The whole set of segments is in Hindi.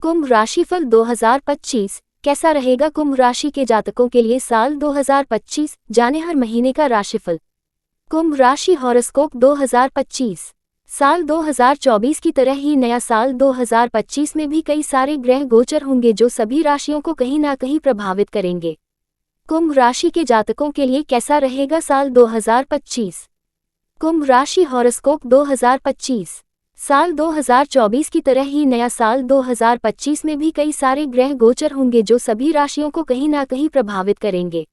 कुंभ राशिफल 2025 कैसा रहेगा कुंभ राशि के जातकों के लिए साल 2025। जाने हर महीने का राशिफल। कुंभ राशि हॉरोस्कोप 2025। साल 2024 की तरह ही नया साल 2025 में भी कई सारे ग्रह गोचर होंगे जो सभी राशियों को कहीं ना कहीं प्रभावित करेंगे। कुंभ राशि के जातकों के लिए कैसा रहेगा साल 2025। कुंभ राशि हॉरोस्कोप 2025। साल 2024 की तरह ही नया साल 2025 में भी कई सारे ग्रह गोचर होंगे जो सभी राशियों को कहीं ना कहीं प्रभावित करेंगे।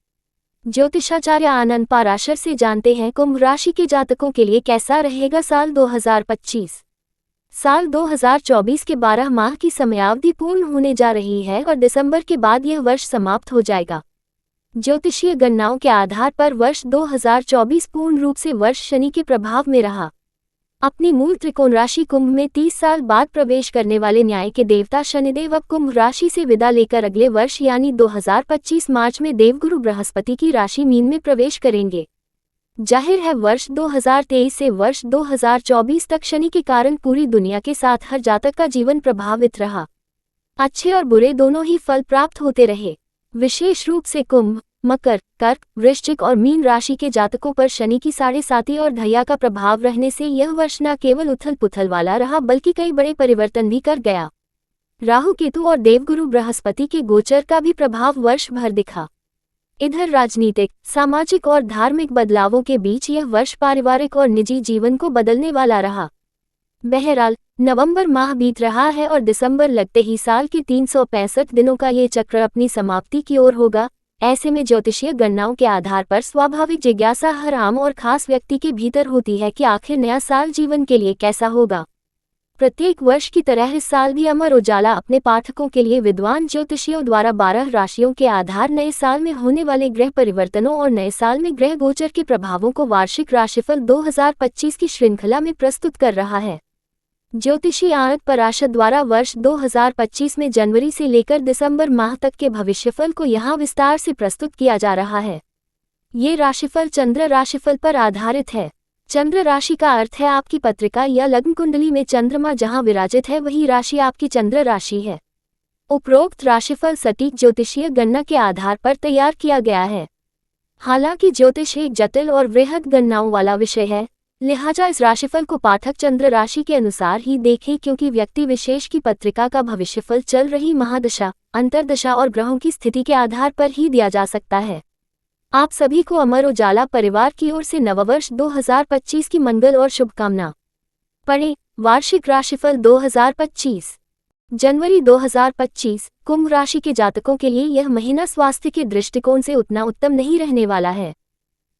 ज्योतिषाचार्य आनंद पाराशर से जानते हैं कुंभ राशि के जातकों के लिए कैसा रहेगा साल 2025। साल 2024 के 12 माह की समयावधि पूर्ण होने जा रही है और दिसंबर के बाद यह वर्ष समाप्त हो जाएगा। ज्योतिषीय गणनाओं के आधार पर वर्ष 2024 पूर्ण रूप से वर्ष शनि के प्रभाव में रहा। अपनी मूल त्रिकोण राशि कुंभ में 30 साल बाद प्रवेश करने वाले न्याय के देवता शनिदेव अब कुंभ राशि से विदा लेकर अगले वर्ष यानी 2025 मार्च में देवगुरु बृहस्पति की राशि मीन में प्रवेश करेंगे। जाहिर है वर्ष 2023 से वर्ष 2024 तक शनि के कारण पूरी दुनिया के साथ हर जातक का जीवन प्रभावित रहा। अच्छे और बुरे दोनों ही फल प्राप्त होते रहे। विशेष रूप से कुंभ, मकर, कर्क, वृश्चिक और मीन राशि के जातकों पर शनि की 7.5 और ढैया का प्रभाव रहने से यह वर्ष न केवल उथल पुथल वाला रहा बल्कि कई बड़े परिवर्तन भी कर गया। राहु केतु और देवगुरु बृहस्पति के गोचर का भी प्रभाव वर्ष भर दिखा। इधर राजनीतिक, सामाजिक और धार्मिक बदलावों के बीच यह वर्ष पारिवारिक और निजी जीवन को बदलने वाला रहा। बहरहाल नवंबर माह बीत रहा है और दिसंबर लगते ही साल के 365 दिनों का ये चक्र अपनी समाप्ति की ओर होगा। ऐसे में ज्योतिषीय गणनाओं के आधार पर स्वाभाविक जिज्ञासा हर आम और खास व्यक्ति के भीतर होती है कि आखिर नया साल जीवन के लिए कैसा होगा। प्रत्येक वर्ष की तरह इस साल भी अमर उजाला अपने पाठकों के लिए विद्वान ज्योतिषियों द्वारा 12 राशियों के आधार नए साल में होने वाले ग्रह परिवर्तनों और नए साल में ग्रह गोचर के प्रभावों को वार्षिक राशिफल 2025 की श्रृंखला में प्रस्तुत कर रहा है। ज्योतिषी आनंद पाराशर द्वारा वर्ष 2025 में जनवरी से लेकर दिसंबर माह तक के भविष्यफल को यहाँ विस्तार से प्रस्तुत किया जा रहा है। ये राशिफल चंद्र राशिफल पर आधारित है। चंद्र राशि का अर्थ है आपकी पत्रिका या लग्न कुंडली में चंद्रमा जहाँ विराजित है वही राशि आपकी चंद्र राशि है। उपरोक्त राशिफल सटीक ज्योतिषीय गणना के आधार पर तैयार किया गया है। हालांकि ज्योतिष एक जटिल और वृहद गणनाओं वाला विषय है, लिहाजा इस राशिफल को पाठक चंद्र राशि के अनुसार ही देखें क्योंकि व्यक्ति विशेष की पत्रिका का भविष्यफल चल रही महादशा, अंतर्दशा और ग्रहों की स्थिति के आधार पर ही दिया जा सकता है। आप सभी को अमर उजाला परिवार की ओर से नववर्ष 2025 की मंगल और शुभकामना। पढ़ें वार्षिक राशिफल 2025। जनवरी 2025 कुंभ राशि के जातकों के लिए यह महीना स्वास्थ्य के दृष्टिकोण से उतना उत्तम नहीं रहने वाला है।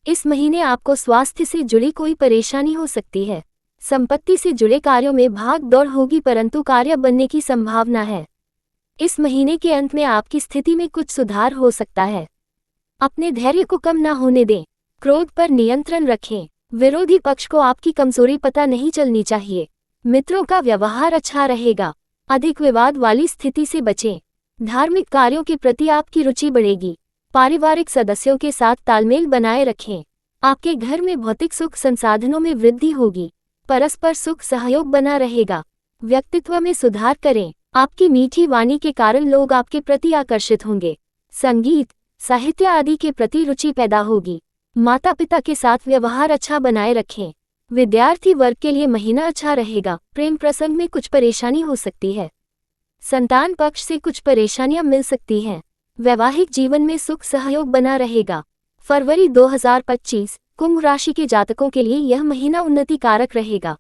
इस महीने आपको स्वास्थ्य से जुड़ी कोई परेशानी हो सकती है। संपत्ति से जुड़े कार्यों में भाग दौड़ होगी परंतु कार्य बनने की संभावना है। इस महीने के अंत में आपकी स्थिति में कुछ सुधार हो सकता है। अपने धैर्य को कम ना होने दें। क्रोध पर नियंत्रण रखें। विरोधी पक्ष को आपकी कमजोरी पता नहीं चलनी चाहिए। मित्रों का व्यवहार अच्छा रहेगा। अधिक विवाद वाली स्थिति से बचें। धार्मिक कार्यों के प्रति आपकी रुचि बढ़ेगी। पारिवारिक सदस्यों के साथ तालमेल बनाए रखें। आपके घर में भौतिक सुख संसाधनों में वृद्धि होगी। परस्पर सुख सहयोग बना रहेगा। व्यक्तित्व में सुधार करें। आपकी मीठी वाणी के कारण लोग आपके प्रति आकर्षित होंगे। संगीत, साहित्य आदि के प्रति रुचि पैदा होगी। माता पिता के साथ व्यवहार अच्छा बनाए रखें। विद्यार्थी वर्ग के लिए महीना अच्छा रहेगा। प्रेम प्रसंग में कुछ परेशानी हो सकती है। संतान पक्ष से कुछ परेशानियां मिल सकती हैं। वैवाहिक जीवन में सुख सहयोग बना रहेगा। फरवरी 2025 कुंभ राशि के जातकों के लिए यह महीना उन्नति कारक रहेगा।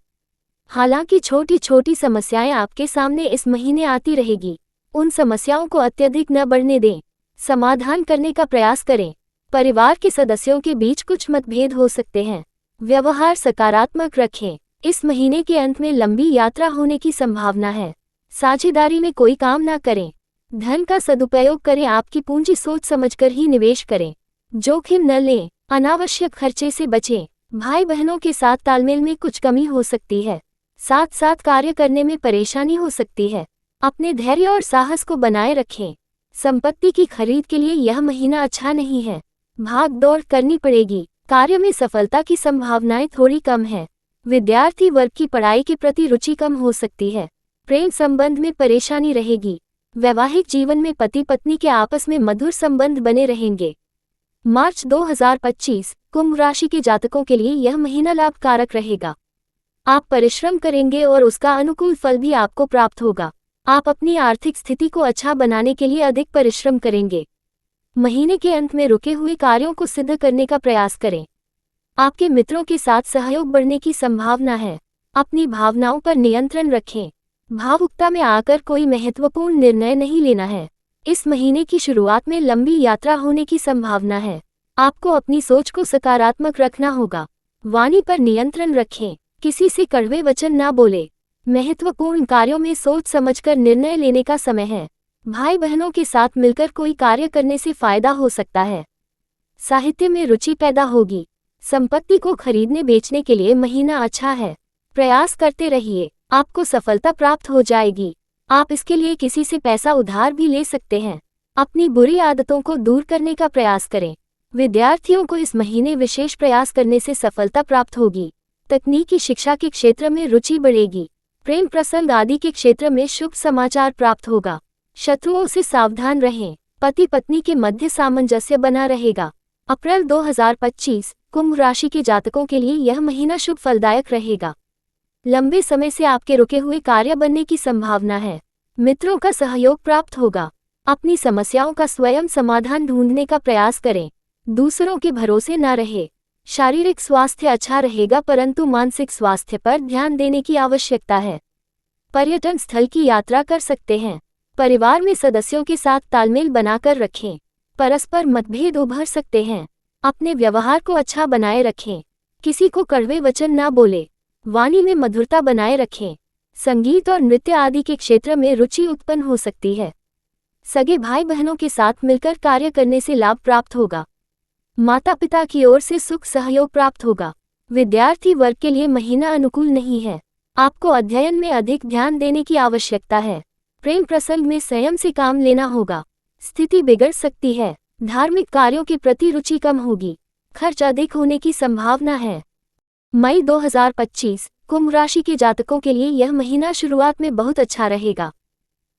हालांकि छोटी छोटी समस्याएं आपके सामने इस महीने आती रहेगी। उन समस्याओं को अत्यधिक न बढ़ने दें। समाधान करने का प्रयास करें। परिवार के सदस्यों के बीच कुछ मतभेद हो सकते हैं। व्यवहार सकारात्मक रखें। इस महीने के अंत में लंबी यात्रा होने की संभावना है। साझेदारी में कोई काम न करें। धन का सदुपयोग करें। आपकी पूंजी सोच समझकर ही निवेश करें। जोखिम न लें। अनावश्यक खर्चे से बचें। भाई बहनों के साथ तालमेल में कुछ कमी हो सकती है। साथ साथ कार्य करने में परेशानी हो सकती है। अपने धैर्य और साहस को बनाए रखें। संपत्ति की खरीद के लिए यह महीना अच्छा नहीं है। भाग दौड़ करनी पड़ेगी। कार्य में सफलता की संभावनाएं थोड़ी कम है। विद्यार्थी वर्ग की पढ़ाई के प्रति रुचि कम हो सकती है। प्रेम संबंध में परेशानी रहेगी। वैवाहिक जीवन में पति पत्नी के आपस में मधुर संबंध बने रहेंगे। मार्च 2025 कुंभ राशि के जातकों के लिए यह महीना लाभकारक रहेगा। आप परिश्रम करेंगे और उसका अनुकूल फल भी आपको प्राप्त होगा। आप अपनी आर्थिक स्थिति को अच्छा बनाने के लिए अधिक परिश्रम करेंगे। महीने के अंत में रुके हुए कार्यों को सिद्ध करने का प्रयास करें। आपके मित्रों के साथ सहयोग बढ़ने की संभावना है। अपनी भावनाओं पर नियंत्रण रखें। भावुकता में आकर कोई महत्वपूर्ण निर्णय नहीं लेना है। इस महीने की शुरुआत में लंबी यात्रा होने की संभावना है। आपको अपनी सोच को सकारात्मक रखना होगा। वाणी पर नियंत्रण रखें। किसी से कड़वे वचन ना बोले। महत्वपूर्ण कार्यों में सोच समझकर निर्णय लेने का समय है। भाई बहनों के साथ मिलकर कोई कार्य करने से फायदा हो सकता है। साहित्य में रुचि पैदा होगी। संपत्ति को खरीदने बेचने के लिए महीना अच्छा है। प्रयास करते रहिए, आपको सफलता प्राप्त हो जाएगी। आप इसके लिए किसी से पैसा उधार भी ले सकते हैं। अपनी बुरी आदतों को दूर करने का प्रयास करें। विद्यार्थियों को इस महीने विशेष प्रयास करने से सफलता प्राप्त होगी। तकनीकी शिक्षा के क्षेत्र में रुचि बढ़ेगी। प्रेम प्रसंग आदि के क्षेत्र में शुभ समाचार प्राप्त होगा। शत्रुओं से सावधान रहें। पति पत्नी के मध्य सामंजस्य बना रहेगा। अप्रैल 2025 कुंभ राशि के जातकों के लिए यह महीना शुभ फलदायक रहेगा। लंबे समय से आपके रुके हुए कार्य बनने की संभावना है। मित्रों का सहयोग प्राप्त होगा। अपनी समस्याओं का स्वयं समाधान ढूंढने का प्रयास करें। दूसरों के भरोसे न रहे। शारीरिक स्वास्थ्य अच्छा रहेगा परंतु मानसिक स्वास्थ्य पर ध्यान देने की आवश्यकता है। पर्यटन स्थल की यात्रा कर सकते हैं। परिवार में सदस्यों के साथ तालमेल बनाकर रखें। परस्पर मतभेद उभर सकते हैं। अपने व्यवहार को अच्छा बनाए रखें। किसी को कड़वे वचन न बोले। वाणी में मधुरता बनाए रखें। संगीत और नृत्य आदि के क्षेत्र में रुचि उत्पन्न हो सकती है। सगे भाई बहनों के साथ मिलकर कार्य करने से लाभ प्राप्त होगा। माता पिता की ओर से सुख सहयोग प्राप्त होगा। विद्यार्थी वर्ग के लिए महीना अनुकूल नहीं है। आपको अध्ययन में अधिक ध्यान देने की आवश्यकता है। प्रेम प्रसंग में संयम से काम लेना होगा। स्थिति बिगड़ सकती है। धार्मिक कार्यों के प्रति रुचि कम होगी। खर्च अधिक होने की संभावना है। मई 2025 कुंभ राशि के जातकों के लिए यह महीना शुरुआत में बहुत अच्छा रहेगा।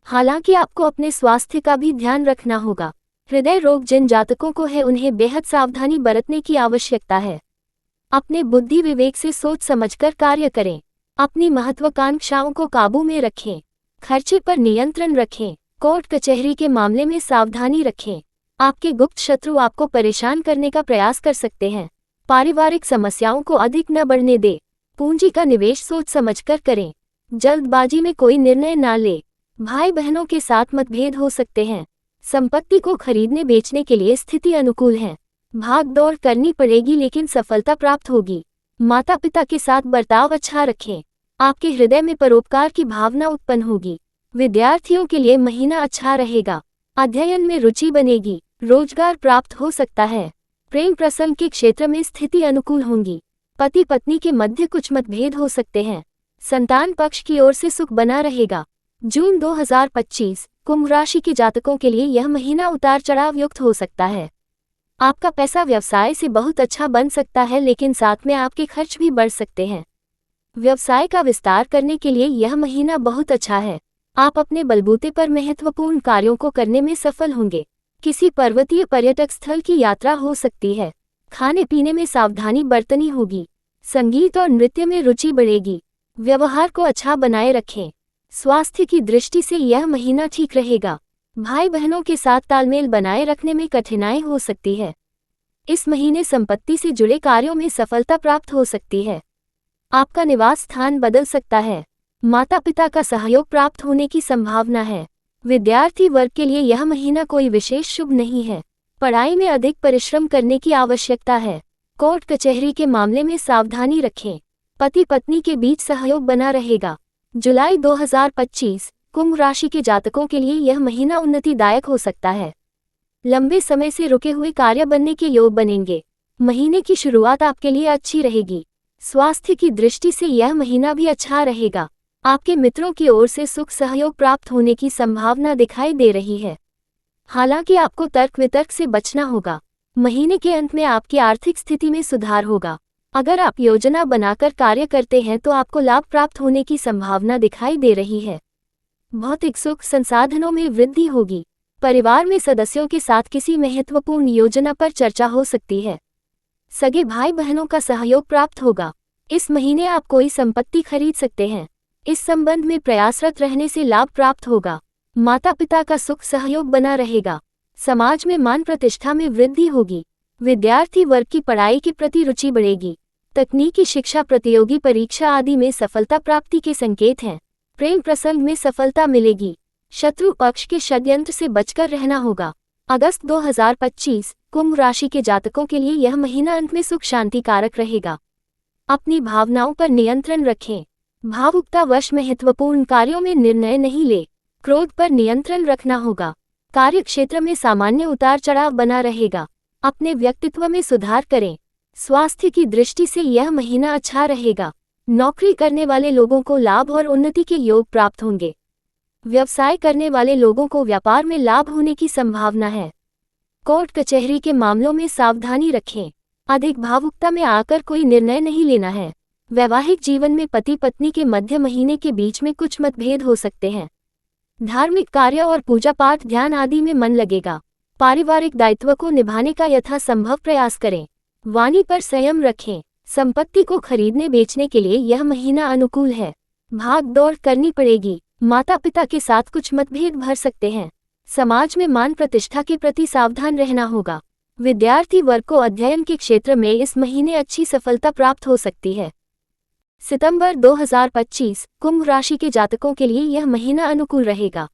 हालांकि आपको अपने स्वास्थ्य का भी ध्यान रखना होगा। हृदय रोग जिन जातकों को है उन्हें बेहद सावधानी बरतने की आवश्यकता है। अपने बुद्धि विवेक से सोच समझकर कार्य करें। अपनी महत्वाकांक्षाओं को काबू में रखें। खर्चे पर नियंत्रण रखें। कोर्ट कचहरी के मामले में सावधानी रखें। आपके गुप्त शत्रु आपको परेशान करने का प्रयास कर सकते हैं। पारिवारिक समस्याओं को अधिक न बढ़ने दे। पूंजी का निवेश सोच समझकर करें। जल्दबाजी में कोई निर्णय न ले। भाई बहनों के साथ मतभेद हो सकते हैं। संपत्ति को खरीदने बेचने के लिए स्थिति अनुकूल है। भाग दौड़ करनी पड़ेगी लेकिन सफलता प्राप्त होगी। माता पिता के साथ बर्ताव अच्छा रखें। आपके हृदय में परोपकार की भावना उत्पन्न होगी। विद्यार्थियों के लिए महीना अच्छा रहेगा। अध्ययन में रुचि बनेगी। रोजगार प्राप्त हो सकता है। प्रेम प्रसंग के क्षेत्र में स्थिति अनुकूल होंगी। पति पत्नी के मध्य कुछ मतभेद हो सकते हैं। संतान पक्ष की ओर से सुख बना रहेगा। जून 2025 कुंभ राशि के जातकों के लिए यह महीना उतार चढ़ाव युक्त हो सकता है। आपका पैसा व्यवसाय से बहुत अच्छा बन सकता है लेकिन साथ में आपके खर्च भी बढ़ सकते हैं। व्यवसाय का विस्तार करने के लिए यह महीना बहुत अच्छा है। आप अपने बलबूते पर महत्वपूर्ण कार्यों को करने में सफल होंगे। किसी पर्वतीय पर्यटक स्थल की यात्रा हो सकती है। खाने पीने में सावधानी बरतनी होगी। संगीत और नृत्य में रुचि बढ़ेगी। व्यवहार को अच्छा बनाए रखें। स्वास्थ्य की दृष्टि से यह महीना ठीक रहेगा। भाई बहनों के साथ तालमेल बनाए रखने में कठिनाई हो सकती है। इस महीने संपत्ति से जुड़े कार्यों में सफलता प्राप्त हो सकती है। आपका निवास स्थान बदल सकता है। माता पिता का सहयोग प्राप्त होने की संभावना है। विद्यार्थी वर्ग के लिए यह महीना कोई विशेष शुभ नहीं है। पढ़ाई में अधिक परिश्रम करने की आवश्यकता है। कोर्ट कचहरी के मामले में सावधानी रखें। पति पत्नी के बीच सहयोग बना रहेगा। जुलाई 2025 कुंभ राशि के जातकों के लिए यह महीना उन्नतिदायक हो सकता है। लंबे समय से रुके हुए कार्य बनने के योग बनेंगे। महीने की शुरुआत आपके लिए अच्छी रहेगी। स्वास्थ्य की दृष्टि से यह महीना भी अच्छा रहेगा। आपके मित्रों की ओर से सुख सहयोग प्राप्त होने की संभावना दिखाई दे रही है। हालांकि आपको तर्क वितर्क से बचना होगा। महीने के अंत में आपकी आर्थिक स्थिति में सुधार होगा। अगर आप योजना बनाकर कार्य करते हैं तो आपको लाभ प्राप्त होने की संभावना दिखाई दे रही है। भौतिक सुख संसाधनों में वृद्धि होगी। परिवार में सदस्यों के साथ किसी महत्वपूर्ण योजना पर चर्चा हो सकती है। सगे भाई बहनों का सहयोग प्राप्त होगा। इस महीने आप कोई संपत्ति खरीद सकते हैं। इस संबंध में प्रयासरत रहने से लाभ प्राप्त होगा। माता पिता का सुख सहयोग बना रहेगा। समाज में मान प्रतिष्ठा में वृद्धि होगी। विद्यार्थी वर्ग की पढ़ाई के प्रति रुचि बढ़ेगी। तकनीकी शिक्षा, प्रतियोगी परीक्षा आदि में सफलता प्राप्ति के संकेत हैं। प्रेम प्रसंग में सफलता मिलेगी। शत्रु पक्ष के षड्यंत्र से बचकर रहना होगा। अगस्त 2025 कुंभ राशि के जातकों के लिए यह महीना अंत में सुख शांति कारक रहेगा। अपनी भावनाओं पर नियंत्रण रखें। भावुकतावश महत्वपूर्ण कार्यों में निर्णय नहीं ले। क्रोध पर नियंत्रण रखना होगा। कार्य क्षेत्र में सामान्य उतार चढ़ाव बना रहेगा। अपने व्यक्तित्व में सुधार करें। स्वास्थ्य की दृष्टि से यह महीना अच्छा रहेगा। नौकरी करने वाले लोगों को लाभ और उन्नति के योग प्राप्त होंगे। व्यवसाय करने वाले लोगों को व्यापार में लाभ होने की संभावना है। कोर्ट कचहरी के मामलों में सावधानी रखें। अधिक भावुकता में आकर कोई निर्णय नहीं लेना है। वैवाहिक जीवन में पति पत्नी के मध्य महीने के बीच में कुछ मतभेद हो सकते हैं। धार्मिक कार्य और पूजा पाठ ध्यान आदि में मन लगेगा। पारिवारिक दायित्व को निभाने का यथासंभव प्रयास करें। वाणी पर संयम रखें। संपत्ति को खरीदने बेचने के लिए यह महीना अनुकूल है। भाग दौड़ करनी पड़ेगी। माता पिता के साथ कुछ मतभेद भर सकते हैं। समाज में मान प्रतिष्ठा के प्रति सावधान रहना होगा। विद्यार्थी वर्ग को अध्ययन के क्षेत्र में इस महीने अच्छी सफलता प्राप्त हो सकती है। सितंबर 2025 कुंभ राशि के जातकों के लिए यह महीना अनुकूल रहेगा।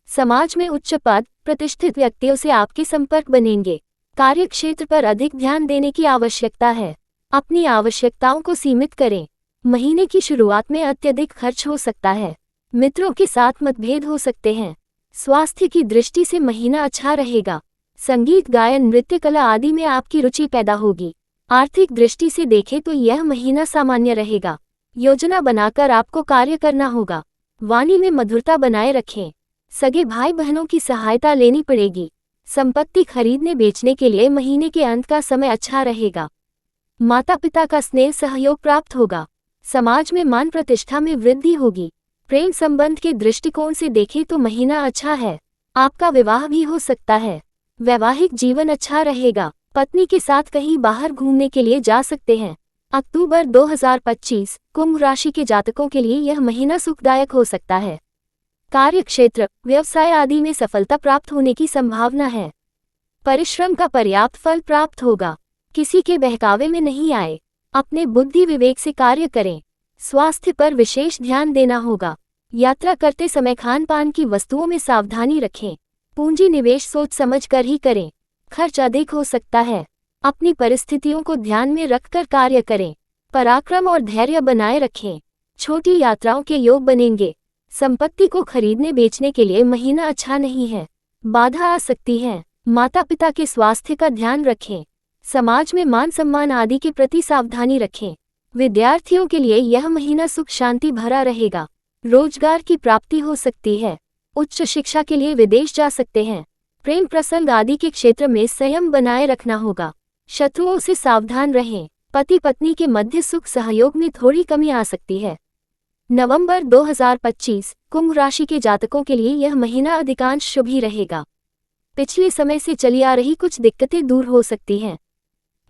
समाज में उच्च पद, प्रतिष्ठित व्यक्तियों से आपके संपर्क बनेंगे। कार्य क्षेत्र पर अधिक ध्यान देने की आवश्यकता है। अपनी आवश्यकताओं को सीमित करें। महीने की शुरुआत में अत्यधिक खर्च हो सकता है। मित्रों के साथ मतभेद हो सकते हैं। स्वास्थ्य की दृष्टि से महीना अच्छा रहेगा। संगीत, गायन, नृत्य कला आदि में आपकी रुचि पैदा होगी। आर्थिक दृष्टि से देखें तो यह महीना सामान्य रहेगा। योजना बनाकर आपको कार्य करना होगा। वाणी में मधुरता बनाए रखें। सगे भाई बहनों की सहायता लेनी पड़ेगी। संपत्ति खरीदने बेचने के लिए महीने के अंत का समय अच्छा रहेगा। माता पिता का स्नेह सहयोग प्राप्त होगा। समाज में मान प्रतिष्ठा में वृद्धि होगी। प्रेम संबंध के दृष्टिकोण से देखें तो महीना अच्छा है। आपका विवाह भी हो सकता है। वैवाहिक जीवन अच्छा रहेगा। पत्नी के साथ कहीं बाहर घूमने के लिए जा सकते हैं। अक्टूबर 2025 कुंभ राशि के जातकों के लिए यह महीना सुखदायक हो सकता है। कार्य क्षेत्र, व्यवसाय आदि में सफलता प्राप्त होने की संभावना है। परिश्रम का पर्याप्त फल प्राप्त होगा। किसी के बहकावे में नहीं आए। अपने बुद्धि विवेक से कार्य करें। स्वास्थ्य पर विशेष ध्यान देना होगा। यात्रा करते समय खान पान की वस्तुओं में सावधानी रखें। पूंजी निवेश सोच समझ कर ही करें। खर्च अधिक हो सकता है। अपनी परिस्थितियों को ध्यान में रखकर कार्य करें। पराक्रम और धैर्य बनाए रखें। छोटी यात्राओं के योग बनेंगे। संपत्ति को खरीदने बेचने के लिए महीना अच्छा नहीं है। बाधा आ सकती है। माता पिता के स्वास्थ्य का ध्यान रखें। समाज में मान सम्मान आदि के प्रति सावधानी रखें। विद्यार्थियों के लिए यह महीना सुख शांति भरा रहेगा। रोजगार की प्राप्ति हो सकती है। उच्च शिक्षा के लिए विदेश जा सकते हैं। प्रेम प्रसंग आदि के क्षेत्र में संयम बनाए रखना होगा। शत्रुओं से सावधान रहें। पति पत्नी के मध्य सुख सहयोग में थोड़ी कमी आ सकती है। नवंबर 2025 कुंभ राशि के जातकों के लिए यह महीना अधिकांश शुभ ही रहेगा। पिछले समय से चली आ रही कुछ दिक्कतें दूर हो सकती हैं।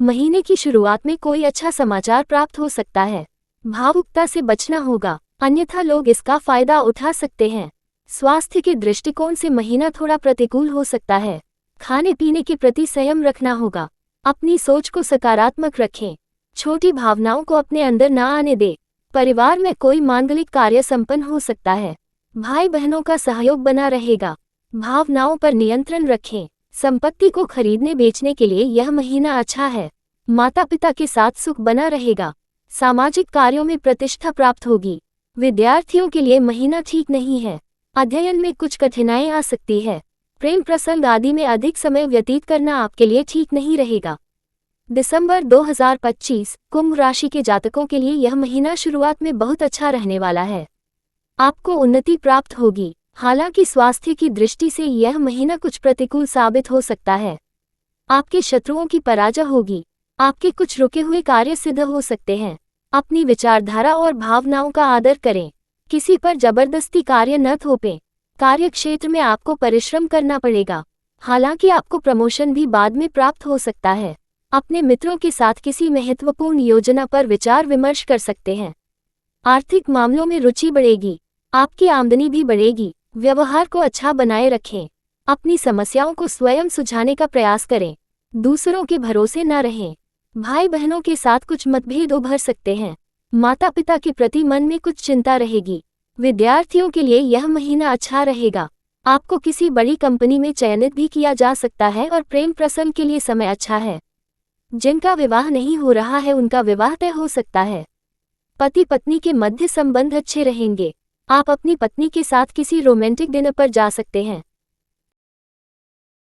महीने की शुरुआत में कोई अच्छा समाचार प्राप्त हो सकता है। भावुकता से बचना होगा, अन्यथा लोग इसका फायदा उठा सकते हैं। स्वास्थ्य के दृष्टिकोण से महीना थोड़ा प्रतिकूल हो सकता है। खाने पीने के प्रति संयम रखना होगा। अपनी सोच को सकारात्मक रखें। छोटी भावनाओं को अपने अंदर न आने दें। परिवार में कोई मांगलिक कार्य संपन्न हो सकता है। भाई बहनों का सहयोग बना रहेगा। भावनाओं पर नियंत्रण रखें। संपत्ति को खरीदने बेचने के लिए यह महीना अच्छा है। माता पिता के साथ सुख बना रहेगा। सामाजिक कार्यों में प्रतिष्ठा प्राप्त होगी। विद्यार्थियों के लिए महीना ठीक नहीं है। अध्ययन में कुछ कठिनाई आ सकती है। प्रेम प्रसंग आदि में अधिक समय व्यतीत करना आपके लिए ठीक नहीं रहेगा। दिसंबर 2025 कुंभ राशि के जातकों के लिए यह महीना शुरुआत में बहुत अच्छा रहने वाला है। आपको उन्नति प्राप्त होगी। हालांकि स्वास्थ्य की दृष्टि से यह महीना कुछ प्रतिकूल साबित हो सकता है। आपके शत्रुओं की पराजय होगी। आपके कुछ रुके हुए कार्य सिद्ध हो सकते हैं। अपनी विचारधारा और भावनाओं का आदर करें। किसी पर जबरदस्ती कार्य न थोपें। कार्य क्षेत्र में आपको परिश्रम करना पड़ेगा। हालांकि आपको प्रमोशन भी बाद में प्राप्त हो सकता है। अपने मित्रों के साथ किसी महत्वपूर्ण योजना पर विचार विमर्श कर सकते हैं। आर्थिक मामलों में रुचि बढ़ेगी। आपकी आमदनी भी बढ़ेगी। व्यवहार को अच्छा बनाए रखें। अपनी समस्याओं को स्वयं सुलझाने का प्रयास करें। दूसरों के भरोसे न रहें। भाई बहनों के साथ कुछ मतभेद उभर सकते हैं। माता पिता के प्रति मन में कुछ चिंता रहेगी। विद्यार्थियों के लिए यह महीना अच्छा रहेगा। आपको किसी बड़ी कंपनी में चयनित भी किया जा सकता है और प्रेम प्रसंग के लिए समय अच्छा है। जिनका विवाह नहीं हो रहा है उनका विवाह तय हो सकता है। पति पत्नी के मध्य संबंध अच्छे रहेंगे। आप अपनी पत्नी के साथ किसी रोमांटिक डिनर पर जा सकते हैं।